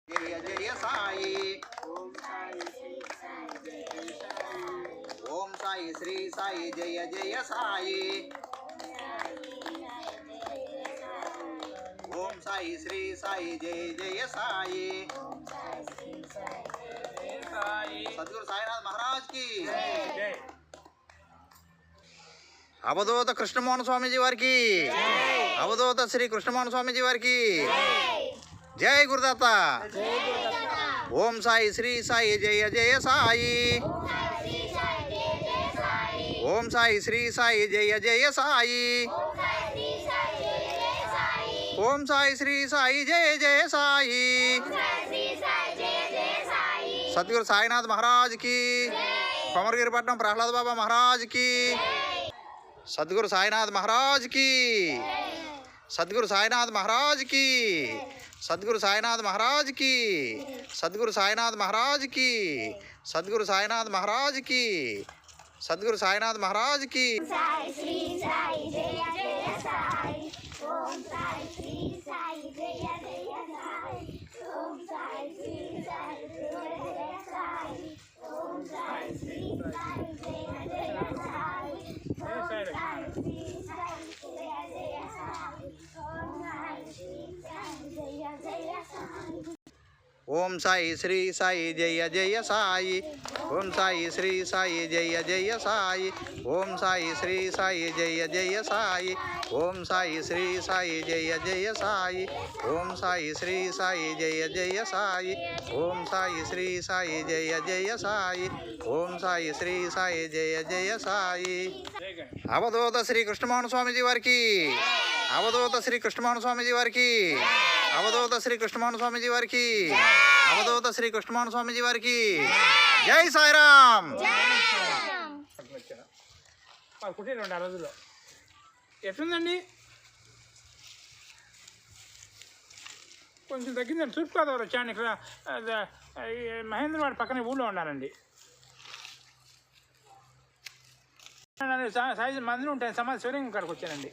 జయ జయ సాయి. ఓం సాయి శ్రీ సాయి జయ జయ సాయి. ఓం సాయి శ్రీ సాయి జయ జయ సాయి. సద్గురు సాయినాథ్ మహారాజ్ కి. అవధూత కృష్ణమోహన్ స్వామీజీ వారికి, అవధూత శ్రీ కృష్ణమోహన్ స్వామీజీ వారికి జై గురుదత్త. ఓం సాయి శ్రీ సాయి జయ జయ సాయి. ఓం సాయి శ్రీ సాయి జయ జయ సాయి. ఓం సాయి శ్రీ సాయి జయ జయ సాయి. సద్గురు సాయినాథ్ మహారాజ్ కి. కొమరగిరిపట్నం ప్రహ్లాద్ బాబా మహారాజ్ కి. సద్గురు సాయినాథ్ మహారాజ్ కి. సద్గురు సాయినాథ్ మహారాజ్ కి. సద్గురు సాయినాథ్ మహారాజ్ కి. సద్గురు సాయినాథ్ మహారాజ్ కి. సద్గురు సాయినాథ్ మహారాజ్ కి. సద్గురు సాయినాథ్ మహారాజ్ కి. సాయి శ్రీ సాయి జయ జయ సాయి. ఓం సాయి శ్రీ సాయి జయ జయ సాయి. ఓం సాయి శ్రీ సాయి జయ జయ సాయి. ఓం సాయి శ్రీ సాయి జయ జయ సాయి. ఓం సాయి శ్రీ సాయి జయ జయ సాయి. ఓం సాయి శ్రీ సాయి జయ జయ సాయి. ఓం సాయి శ్రీ సాయి జయ జయ సాయి. ఓం సాయి శ్రీ సాయి జయ జయ సాయి. ఓం సాయి శ్రీ సాయి జయ జయ సాయి. ఓం సాయి శ్రీ సాయి జయ జయ సాయి. ఓం సాయి శ్రీ సాయి జయ జయ సాయి. ఓం సాయి శ్రీ సాయి జయ జయ సాయి. ఓం సాయి శ్రీ సాయి జయ జయ సాయి. అవధూత శ్రీ కృష్ణమోహన్ స్వామీజీ వారికి, అవధూత శ్రీ కృష్ణమోహన్ స్వామీజీ వారికి, అవధూత శ్రీ కృష్ణమోహన్ స్వామీజీ వారికి, అవధూత శ్రీ కృష్ణమోహన్ స్వామీజీ వారికి జై సాయిరామ్. కుట్టి 2 రోజుల్లో ఎట్లుందండి? కొంచెం తగ్గిందండి. తూర్పుగోదావరి వచ్చాను. ఇక్కడ మహేంద్రవాడ పక్కన ఊళ్ళో ఉన్నానండి. సాయి మందిరం ఉంటాయి, సమాజ శివలింగం కాడికి వచ్చానండి.